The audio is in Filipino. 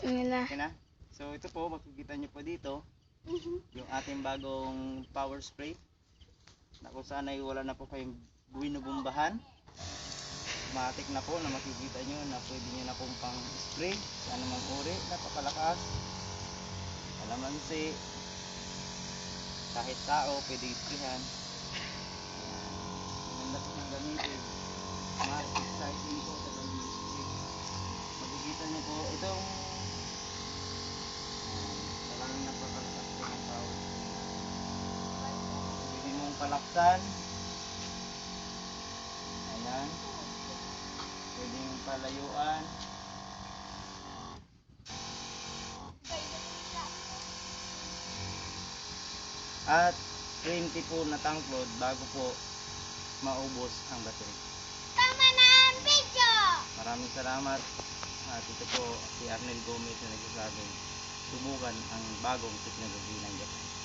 Nila. Okay na? So ito po, makikita nyo po dito yung ating bagong power spray na kung saan ay wala na po kayong binubumbahan. Matik na po na makikita nyo na pwede nyo na pong pang spray sa anumang uri, napakalakas, kalamansi, kahit tao pwede isprihan. Maganda po ng gamitin, mas exciting po sa pag-spray. Makikita nyo po itong talagang napakalakas po ng power spray natin. Pwede mong palaksan, ayan, pwede mong palayuan, at 20 po na tank load bago po maubos ang battery. Tama na ang video! Maraming salamat. At ito po si Arnel Gomez na nagsasabing subukan ang bagong teknolohiya ng Japan.